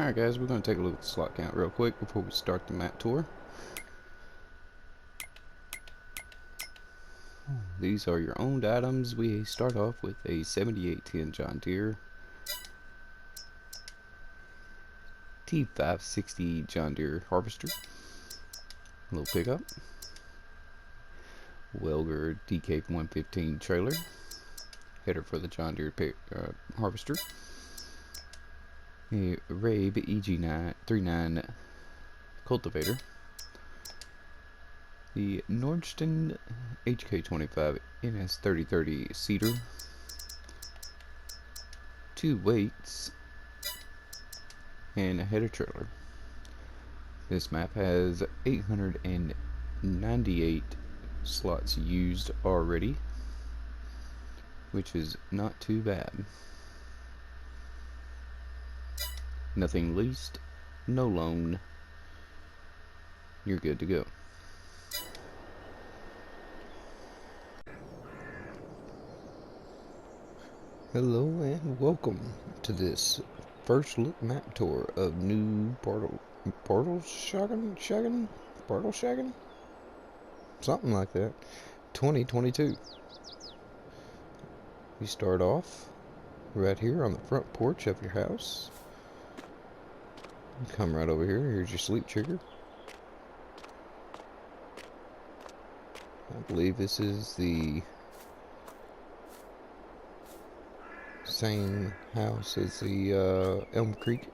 Alright guys, we're going to take a look at the slot count real quick before we start the map tour. These are your owned items. We start off with a 7810 John Deere, T560 John Deere harvester, little pickup, Welger DK115 trailer, header for the John Deere harvester, a Rabe EG39 cultivator, the Nordston HK25 NS3030 seeder, 2 weights, and a header trailer. This map has 898 slots used already, which is not too bad. Nothing leased, no loan. You're good to go. Hello and welcome to this first look map tour of new Bartelshagen? Something like that. 2022. We start off right here on the front porch of your house. Come right over here. Here's your sleep trigger. I believe this is the same house as the Elm Creek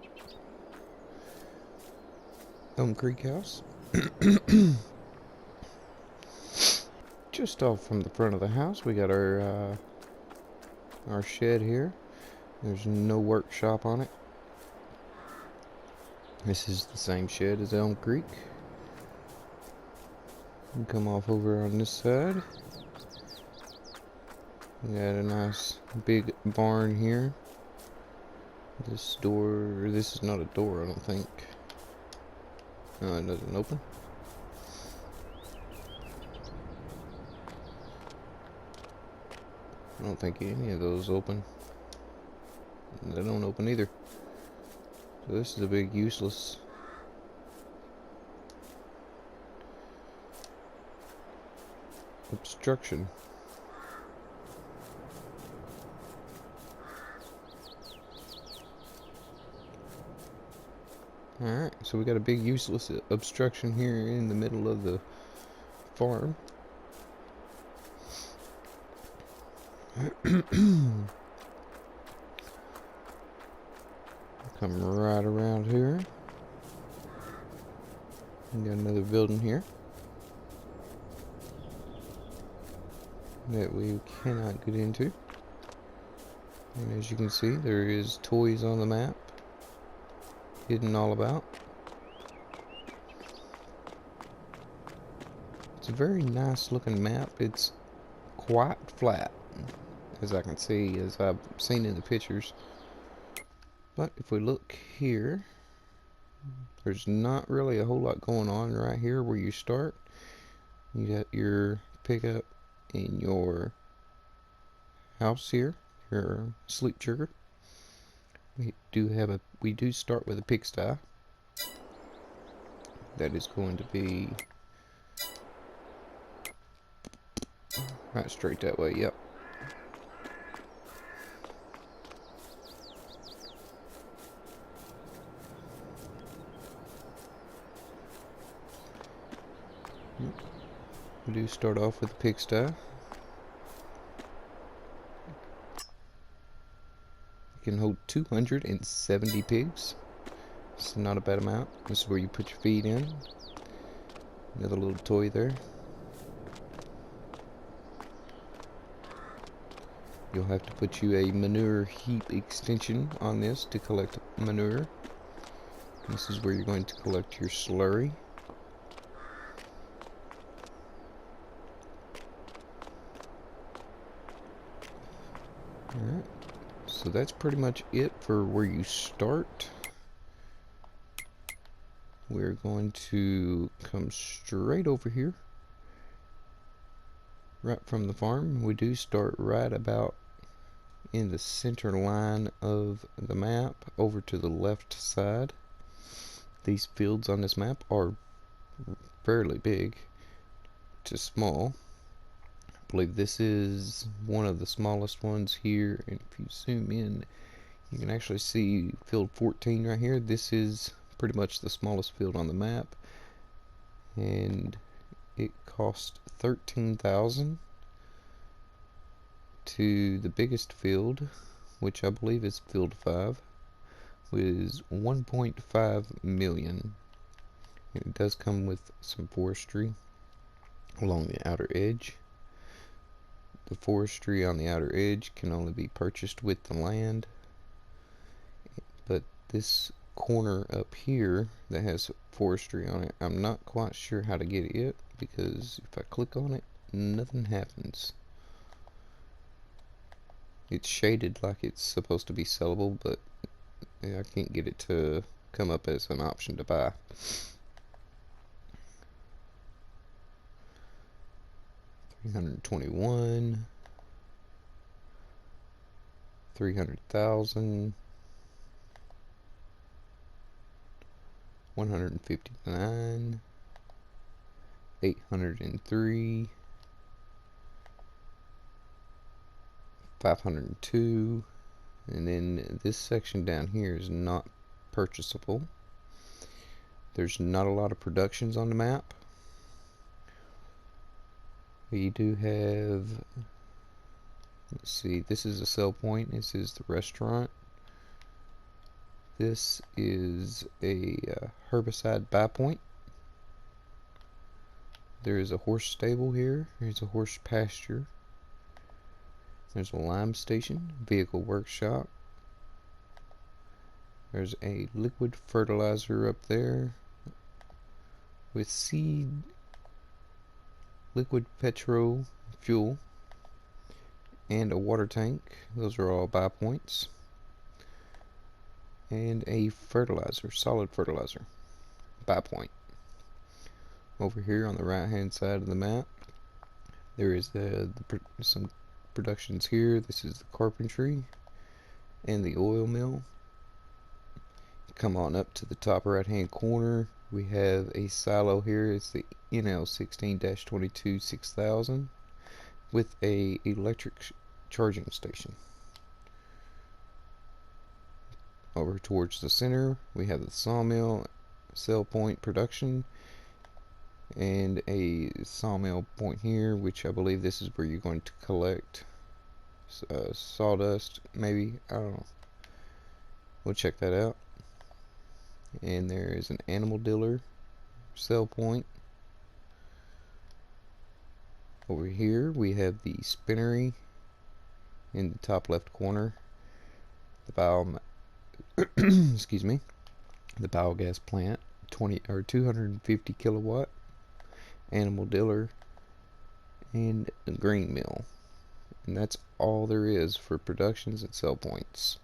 house. Just off from the front of the house, we got our shed here. There's no workshop on it. This is the same shed as Elm Creek. You come off over on this side. We got a nice big barn here. This is not a door, I don't think. No, it doesn't open. I don't think any of those open. They don't open either. So this is a big useless obstruction. Alright, so we got a big useless obstruction here in the middle of the farm. Come right around here. We got another building here that we cannot get into. And as you can see, there is toys on the map hidden all about. It's a very nice looking map. It's quite flat, as I can see, as I've seen in the pictures. But if we look here, there's not really a whole lot going on right here where you start. You got your pickup in your house here, your sleep trigger. We do start with a pigsty. That is going to be right straight that way, yep. We do start off with a pigsty. You can hold 270 pigs. It's not a bad amount. This is where you put your feed in. Another little toy there. You'll have to put you a manure heap extension on this to collect manure. This is where you're going to collect your slurry. Alright, so that's pretty much it for where you start. We're going to come straight over here, right from the farm. We do start right about in the center line of the map over to the left side. These fields on this map are fairly big to small. I believe this is one of the smallest ones here, and if you zoom in, you can actually see field 14 right here. This is pretty much the smallest field on the map, and it cost 13,000 to the biggest field, which I believe is field 5, was 1.5 million. It does come with some forestry along the outer edge. The forestry on the outer edge can only be purchased with the land, but this corner up here that has forestry on it, I'm not quite sure how to get it yet, because if I click on it, nothing happens. It's shaded like it's supposed to be sellable, but I can't get it to come up as an option to buy. $321, 300,000, 159, 803, 502, and then this section down here is not purchasable. There's not a lot of productions on the map. We do have, let's see, this is a sell point. This is the restaurant. This is a herbicide buy point. There is a horse stable here. There's a horse pasture. There's a lime station, vehicle workshop. There's a liquid fertilizer up there with seed, liquid petrol fuel, and a water tank. Those are all buy points. And a fertilizer, solid fertilizer, buy point. Over here on the right hand side of the map, there is some productions here. This is the carpentry and the oil mill. Come on up to the top right hand corner, we have a silo here. It's the NL16-22 6000 with a electric charging station. Over towards the center, we have the sawmill, sell point production, and a sawmill point here, which I believe this is where you're going to collect sawdust, maybe, I don't know. We'll check that out. And there is an animal dealer sell point. Over here we have the spinnery in the top left corner, the excuse me, the biogas plant, 250 kilowatt, animal dealer, and a grain mill. And that's all there is for productions and sell points.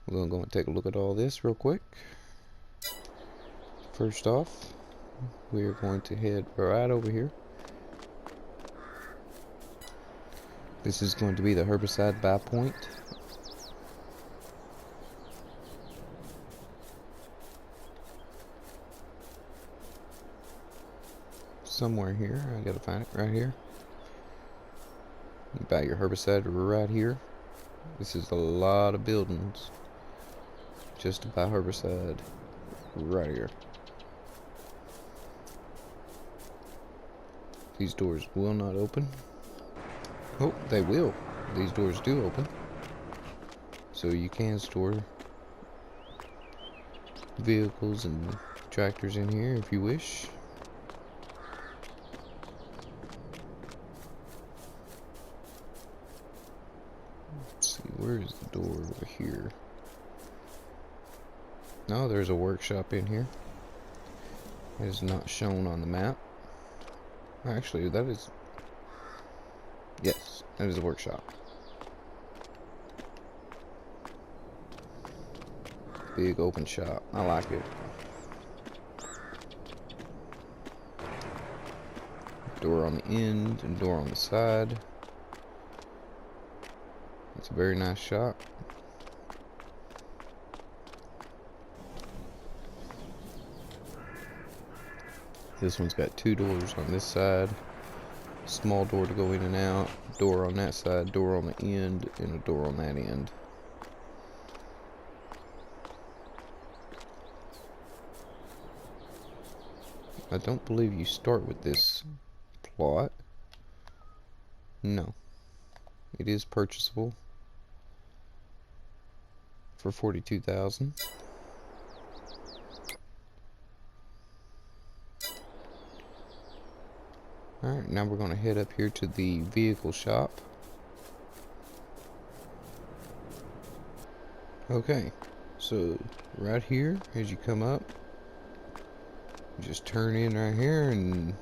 We're going to go and take a look at all this real quick. First off, we're going to head right over here. This is going to be the herbicide buy point. Somewhere here, I gotta find it right here. You buy your herbicide right here. This is a lot of buildings just to buy herbicide right here. These doors will not open. Oh, they will. These doors do open. So you can store vehicles and tractors in here if you wish. Let's see, where is the door over here? No, there's a workshop in here. It is not shown on the map. Actually, that is... Yes, that is a workshop. Big open shop. I like it. Door on the end and door on the side. It's a very nice shop. This one's got 2 doors on this side, small door to go in and out, door on that side, door on the end, and a door on that end. I don't believe you start with this plot. No. It is purchasable for $42,000. Alright, now we're going to head up here to the vehicle shop. Okay, so right here, as you come up, you just turn in right here and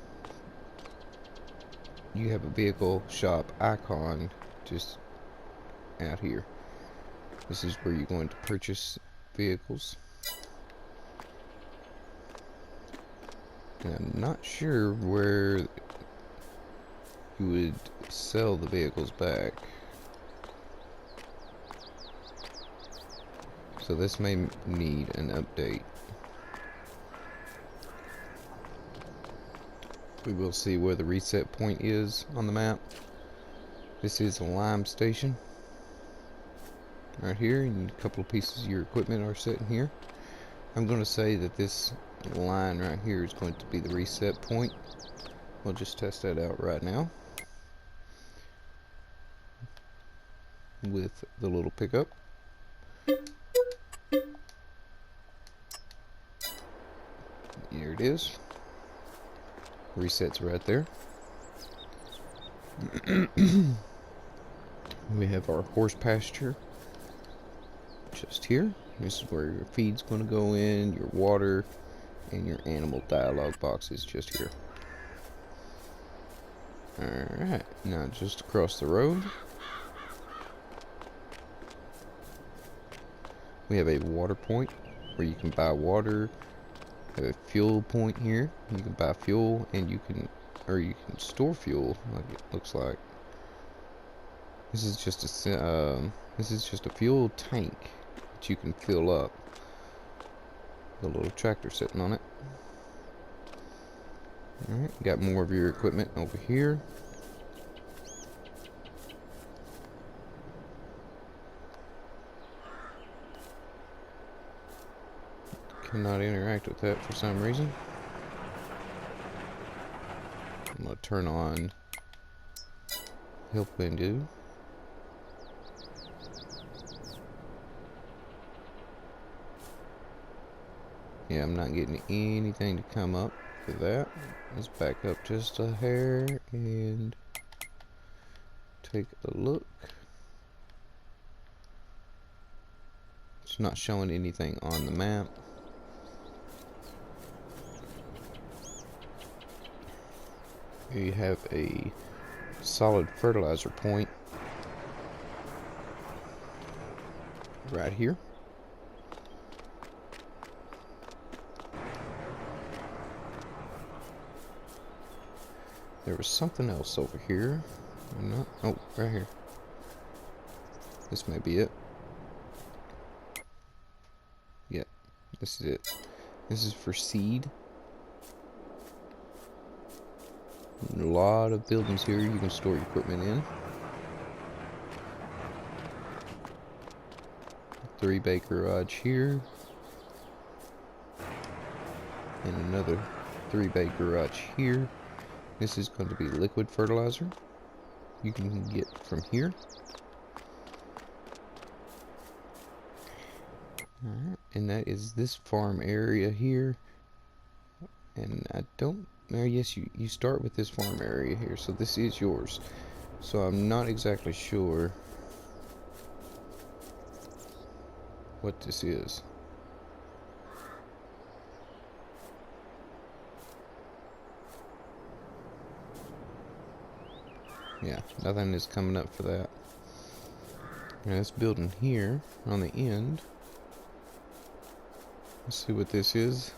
you have a vehicle shop icon just out here. This is where you're going to purchase vehicles. And I'm not sure where you would sell the vehicles back. So this may need an update. We will see where the reset point is on the map. This is a lime station. Right here, and a couple of pieces of your equipment are sitting here. I'm going to say that this line right here is going to be the reset point. We'll just test that out right now with the little pickup. Here it is. Resets right there. We have our horse pasture just here. This is where your feed's going to go in, your water, and your animal dialogue box is just here. Alright, now just across the road, we have a water point where you can buy water. Have a fuel point here. You can buy fuel, and you can store fuel. Like it looks like this is just a fuel tank that you can fill up. The little tractor sitting on it. All right, got more of your equipment over here. Cannot interact with that for some reason. I'm going to turn on help window. Yeah, I'm not getting anything to come up for that. Let's back up just a hair and take a look. It's not showing anything on the map. You have a solid fertilizer point right here. There was something else over here. Oh, right here. This may be it. Yep, this is it. This is for seed. A lot of buildings here you can store your equipment in. 3-bay garage here. And another 3-bay garage here. This is going to be liquid fertilizer. You can get from here. Alright, and that is this farm area here. And I don't... yes, you start with this farm area here, so this is yours. So I'm not exactly sure what this is. Yeah, nothing is coming up for that. Now this building here on the end. Let's see what this is.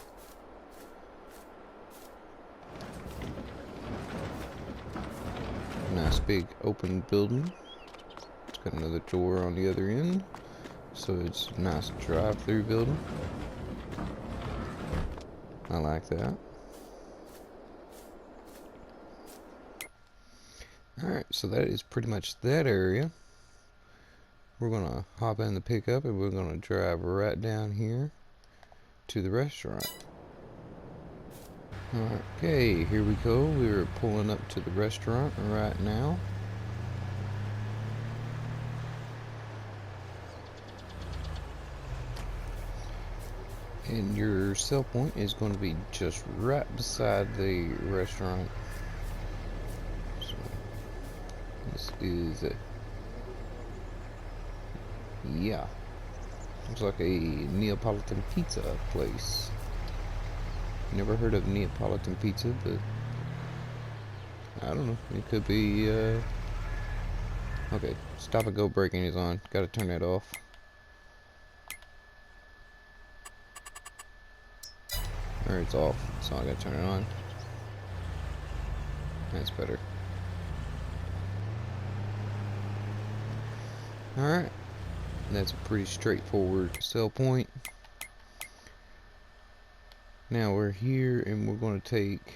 Nice big open building. It's got another door on the other end, so it's a nice drive-through building. I like that. Alright, so that is pretty much that area. We're gonna hop in the pickup and we're gonna drive right down here to the restaurant. Okay, here we go. We're pulling up to the restaurant right now. And your sell point is going to be just right beside the restaurant. So this is yeah, looks like a Neapolitan pizza place. Never heard of Neapolitan pizza, but I don't know. It could be okay. Stop and go braking is on. Gotta turn that off. Or it's off, so I gotta turn it on. That's better. Alright. That's a pretty straightforward sell point. Now we're here and we're going to take...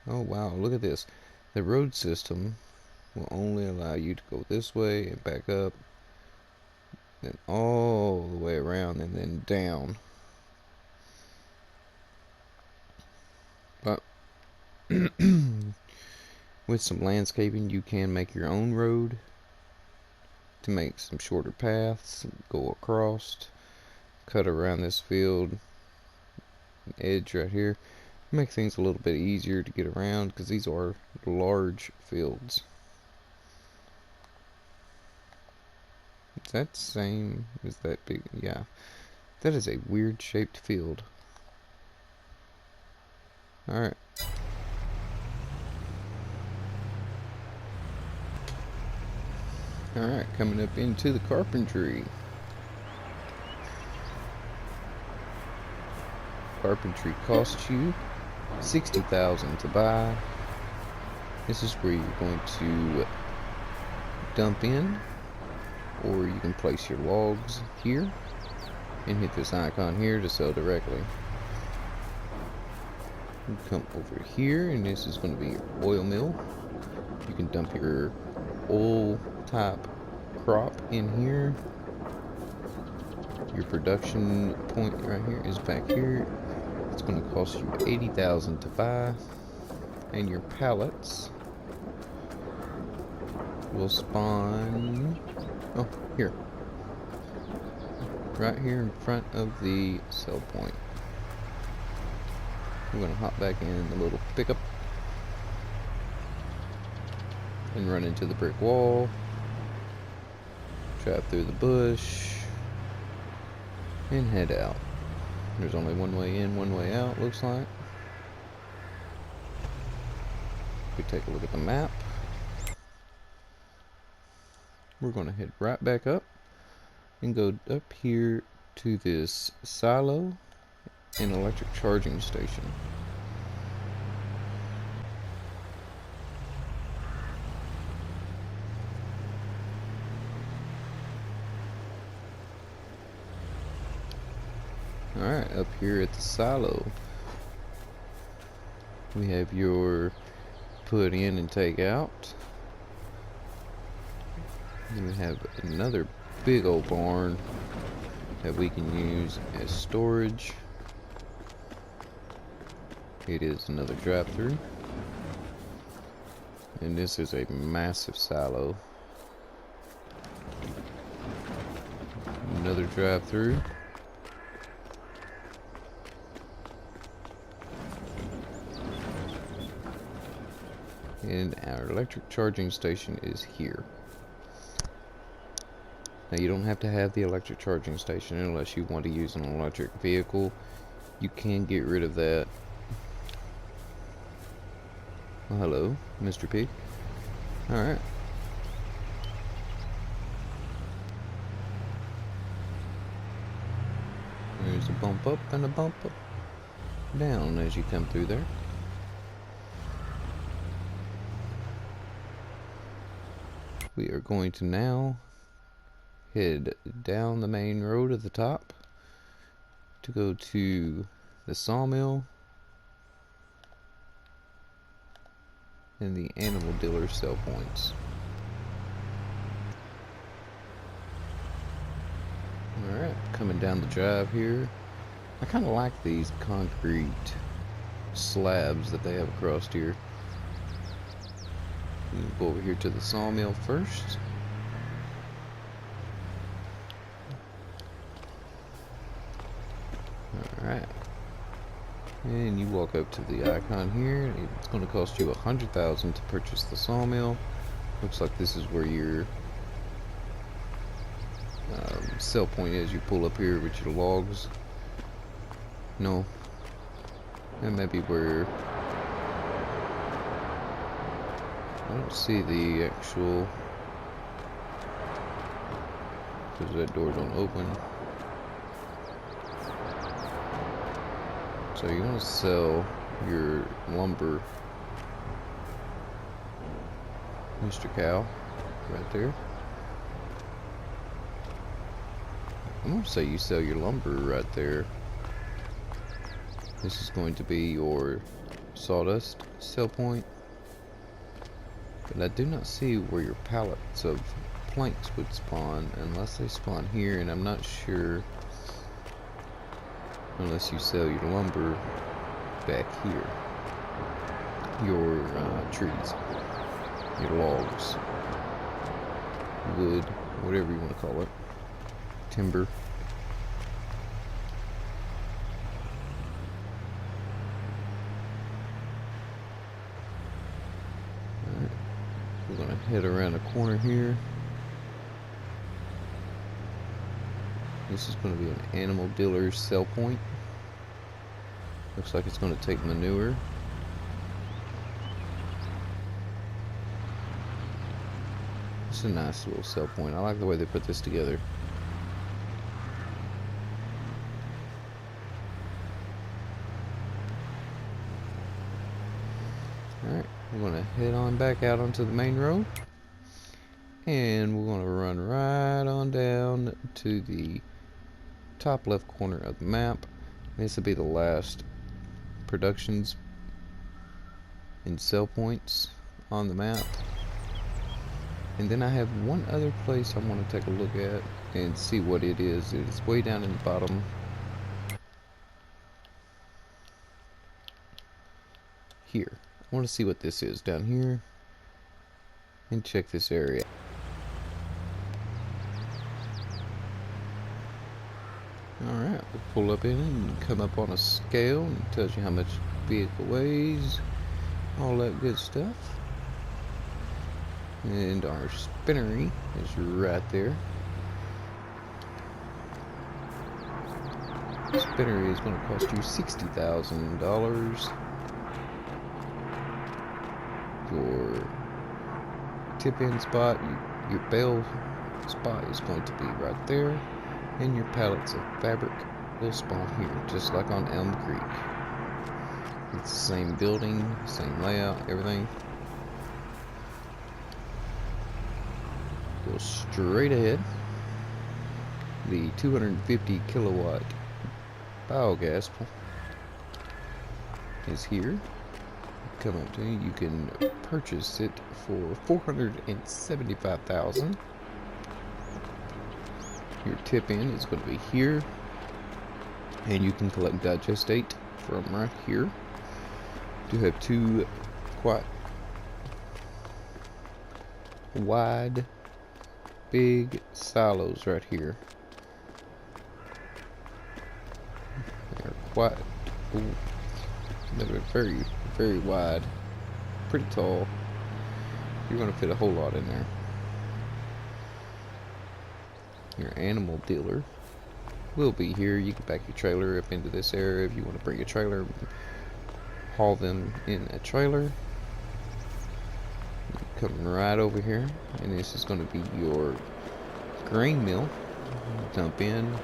Oh wow, look at this. The road system will only allow you to go this way and back up, then all the way around and then down. But with some landscaping, you can make your own road to make some shorter paths, go across, cut around this field, edge right here, make things a little bit easier to get around because these are large fields. Is that the same? Is that big? Yeah, that is a weird shaped field. Alright. Alright, coming up into the carpentry. Carpentry costs you $60,000 to buy. This is where you're going to dump in, or you can place your logs here and hit this icon here to sell directly. You come over here and this is going to be your oil mill. You can dump your oil type crop in here. Your production point right here is back here. It's going to cost you $80,000 to buy, and your pallets will spawn here, right here in front of the sell point. We're going to hop back in the little pickup and run into the brick wall, drive through the bush, and head out. There's only one way in, one way out, looks like. If we take a look at the map, we're going to head right back up and go up here to this silo and electric charging station. Alright, up here at the silo, we have your put in and take out. Then we have another big old barn that we can use as storage. It is another drive-through, and this is a massive silo. Another drive-through. And our electric charging station is here. Now you don't have to have the electric charging station unless you want to use an electric vehicle. You can get rid of that. Well, hello, Mr. Pig. Alright. There's a bump up and a bump up down as you come through there. We are going to now head down the main road at the top to go to the sawmill, and the animal dealer sell points. Alright, coming down the drive here. I kind of like these concrete slabs that they have across here. Go over here to the sawmill first. Alright. And you walk up to the icon here. It's going to cost you 100,000 to purchase the sawmill. Looks like this is where your sell point is. You pull up here with your logs. No. That may be where... I don't see the actual... because that door don't open. So you want to sell your lumber, Mr. Cow, right there. I'm going to say you sell your lumber right there. This is going to be your sawdust sell point. But I do not see where your pallets of planks would spawn unless they spawn here, and I'm not sure unless you sell your lumber back here. Your trees, your logs, wood, whatever you want to call it, timber. Alright, we're going to head around the corner here. This is going to be an animal dealer's sell point. Looks like it's going to take manure. It's a nice little sell point. I like the way they put this together. Alright, we're going to head on back out onto the main road. And we're going to run right on down to the top left corner of the map. This will be the last productions and sell points on the map. And then I have one other place I want to take a look at and see what it is. It's way down in the bottom here. I want to see what this is down here and check this area. Alright, we'll pull up in and come up on a scale and it tells you how much vehicle weighs, all that good stuff. And our spinnery is right there. The spinnery is going to cost you $60,000. Your tip-in spot, your bale spot is going to be right there. And your pallets of fabric will spawn here, just like on Elm Creek. It's the same building, same layout, everything. Go straight ahead. The 250 kilowatt biogas is here. Come up to you. You can purchase it for $475,000. Your tip-in is going to be here, and you can collect digestate from right here. You have two quite wide, big silos right here. They're quite, they're very, very wide, pretty tall. You're going to fit a whole lot in there. Your animal dealer will be here. You can back your trailer up into this area if you want to bring a trailer, haul them in a trailer. Come right over here, and this is going to be your grain mill. Dump in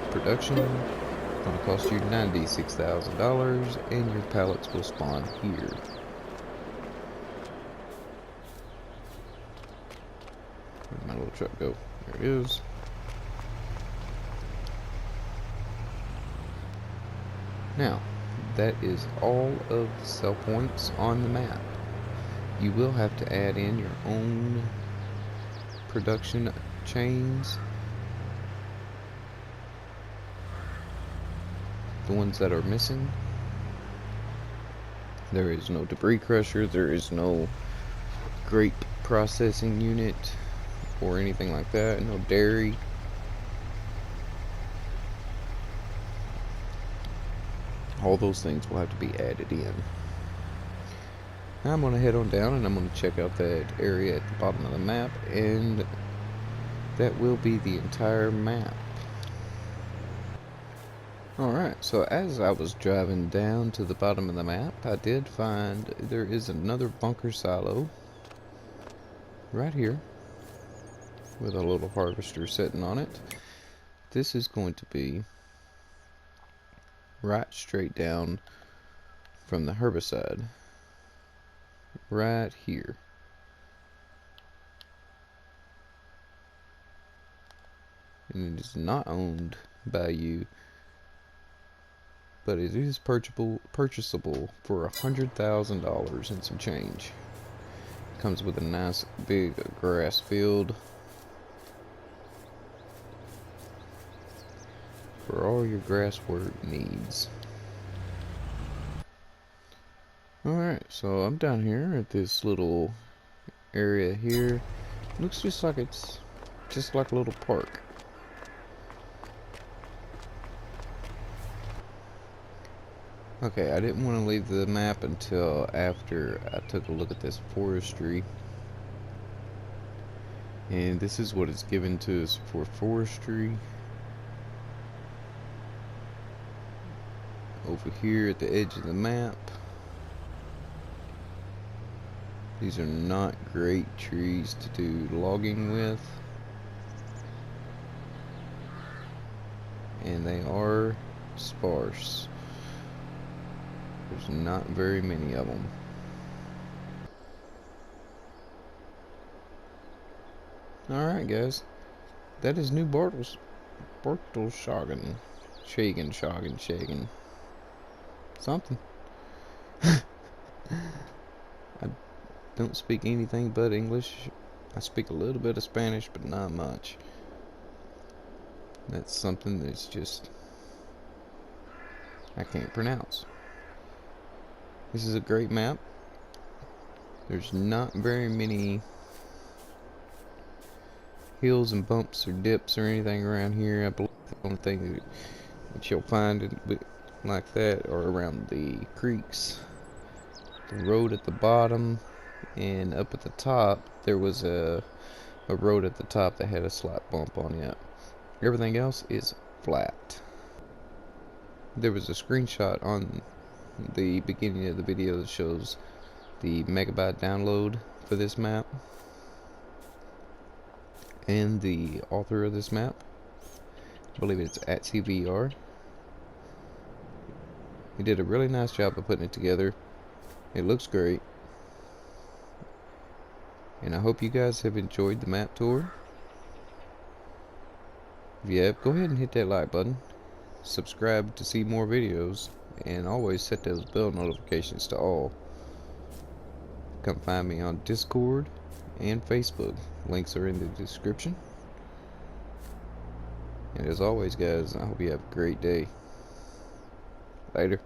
production. It's going to cost you $96,000, and your pallets will spawn here. Where'd my little truck go? There it is. Now, that is all of the sell points on the map. You will have to add in your own production chains, the ones that are missing. There is no debris crusher, there is no grape processing unit or anything like that, no dairy. All those things will have to be added in. Now I'm going to head on down and I'm going to check out that area at the bottom of the map, and that will be the entire map. Alright, so as I was driving down to the bottom of the map, I did find there is another bunker silo right here with a little harvester sitting on it. This is going to be right straight down from the herbicide, right here. And it is not owned by you, but it is purchasable for $100,000 and some change. It comes with a nice big grass field for all your grass work needs. Alright, so I'm down here at this little area here. Looks just like it's just like a little park. Okay, I didn't want to leave the map until after I took a look at this forestry. And this is what it's given to us for forestry. Over here at the edge of the map. These are not great trees to do logging with. And they are sparse. There's not very many of them. Alright guys, that is New Bartelshagen. Shagen. Something. I don't speak anything but English. I speak a little bit of Spanish, but not much. That's something that's just I can't pronounce. This is a great map. There's not very many hills and bumps or dips or anything around here. I believe the only thing that you'll find like that are around the creeks. The road at the bottom, and up at the top there was a road at the top that had a slight bump on it. Everything else is flat. There was a screenshot on the beginning of the video that shows the megabyte download for this map, and the author of this map, I believe it's AtzeVR. He did a really nice job of putting it together. It looks great, and I hope you guys have enjoyed the map tour. If you have, go ahead and hit that like button, subscribe to see more videos, and always set those bell notifications to all. Come find me on Discord and Facebook. Links are in the description. And as always guys, I hope you have a great day. Later.